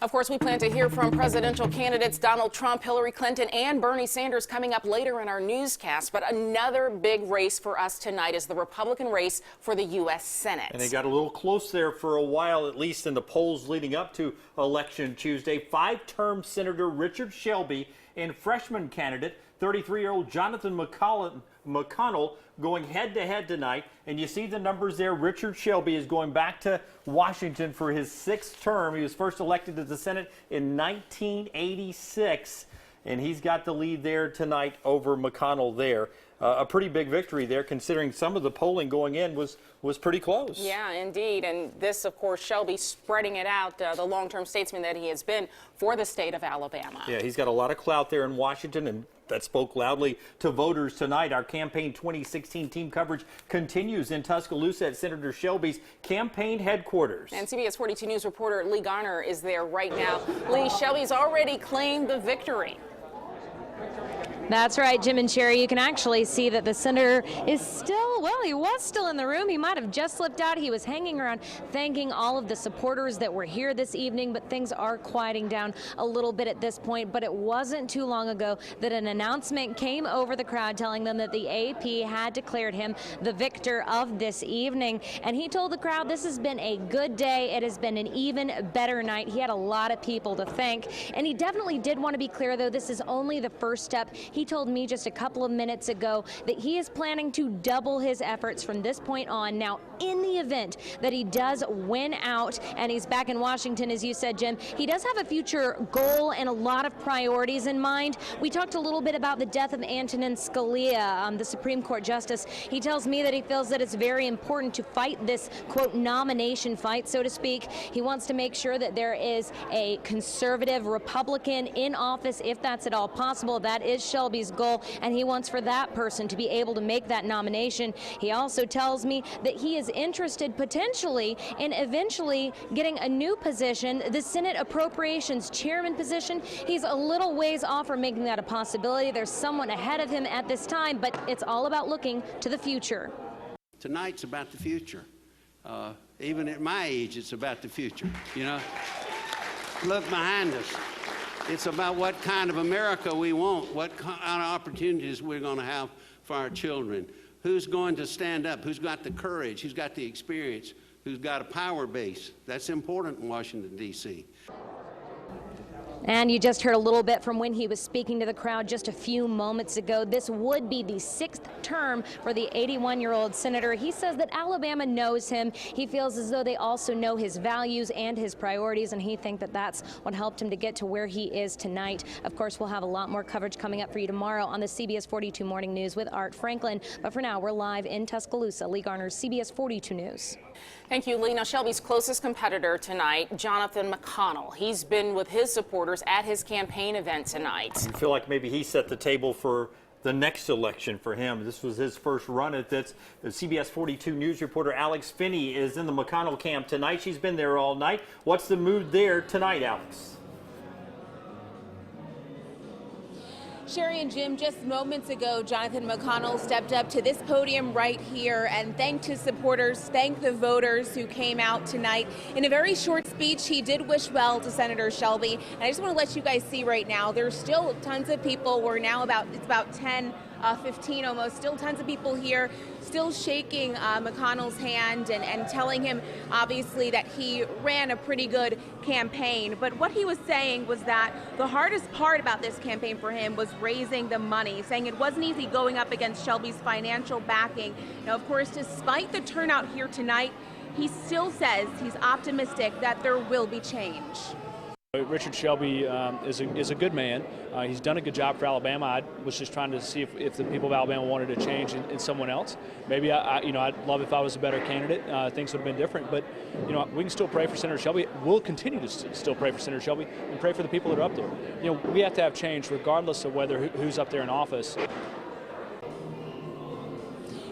Of course, we plan to hear from presidential candidates Donald Trump, Hillary Clinton, and Bernie Sanders coming up later in our newscast. But another big race for us tonight is the Republican race for the U.S. Senate. And they got a little close there for a while, at least in the polls leading up to Election Tuesday. Five-term Senator Richard Shelby and freshman candidate 33-year-old Jonathan McConnell going head-to-head tonight. And you see the numbers there. Richard Shelby is going back to Washington for his sixth term. He was first elected to the Senate in 1986. And he's got the lead there tonight over McConnell there. A pretty big victory there, considering some of the polling going in was pretty close. Yeah, indeed. And this, of course, Shelby spreading it out, the long-term statesman that he has been for the state of Alabama. Yeah, he's got a lot of clout there in Washington, and that spoke loudly to voters tonight. Our Campaign 2016 team coverage continues in Tuscaloosa at Senator Shelby's campaign headquarters. And CBS 42 News reporter Lee Garner is there right now. Lee, Shelby's already claimed the victory. That's right, Jim and Sherry. You can actually see that the senator is still, well, he was still in the room. He might have just slipped out. He was hanging around thanking all of the supporters that were here this evening, but things are quieting down a little bit at this point. But it wasn't too long ago that an announcement came over the crowd telling them that the AP had declared him the victor of this evening. And he told the crowd this has been a good day. It has been an even better night. He had a lot of people to thank. And he definitely did want to be clear, though, this is only the first step. He told me just a couple of minutes ago that he is planning to double his efforts from this point on. Now, in the event that he does win out and he's back in Washington, as you said, Jim, he does have a future goal and a lot of priorities in mind. We talked a little bit about the death of Antonin Scalia, the Supreme Court Justice. He tells me that he feels that it's very important to fight this, quote, nomination fight, so to speak. He wants to make sure that there is a conservative Republican in office, if that's at all possible. That is Shelby's goal, and he wants for that person to be able to make that nomination. He also tells me that he is interested potentially in eventually getting a new position, the Senate Appropriations Chairman position. He's a little ways off from making that a possibility. There's someone ahead of him at this time, but it's all about looking to the future. Tonight's about the future. Even at my age, it's about the future. You know, look behind us. It's about what kind of America we want, what kind of opportunities we're going to have for our children. Who's going to stand up? Who's got the courage? Who's got the experience? Who's got a power base? That's important in Washington, D.C. And you just heard a little bit from when he was speaking to the crowd just a few moments ago. This would be the sixth term for the 81-year-old senator. He says that Alabama knows him. He feels as though they also know his values and his priorities, and he thinks that that's what helped him to get to where he is tonight. Of course, we'll have a lot more coverage coming up for you tomorrow on the CBS 42 Morning News with Art Franklin. But for now, we're live in Tuscaloosa. Lee Garner, CBS 42 News. Thank you, Lee. Now, Shelby's closest competitor tonight, Jonathan McConnell. He's been with his supporters at his campaign event tonight. I feel like maybe he set the table for the next election for him. This was his first run at this. The CBS 42 News reporter Alex Finney is in the McConnell camp tonight. She's been there all night. What's the mood there tonight, Alex? Sherry and Jim, just moments ago, Jonathan McConnell stepped up to this podium right here and thanked his supporters, thanked the voters who came out tonight. In a very short speech, he did wish well to Senator Shelby. And I just want to let you guys see right now, there's still tons of people. We're now it's about 10, 15 almost, still tons of people here, still shaking McConnell's hand and telling him, obviously, that he ran a pretty good campaign. But what he was saying was that the hardest part about this campaign for him was raising the money, saying it wasn't easy going up against Shelby's financial backing. Now, of course, despite the turnout here tonight, he still says he's optimistic that there will be change. Richard Shelby is a good man. He's done a good job for Alabama. I was just trying to see if the people of Alabama wanted a change in someone else. Maybe I'd love if I was a better candidate. Things would have been different. But we can still pray for Senator Shelby. We'll continue to still pray for Senator Shelby and pray for the people that are up there. We have to have change regardless of whether who's up there in office.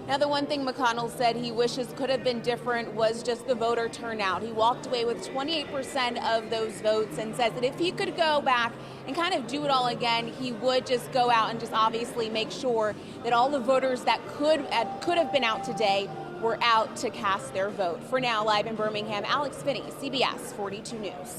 Now, the one thing McConnell said he wishes could have been different was just the voter turnout. He walked away with 28% of those votes and says that if he could go back and kind of do it all again, he would just go out and just obviously make sure that all the voters that could have been out today were out to cast their vote. For now, live in Birmingham, Alex Finney, CBS 42 News.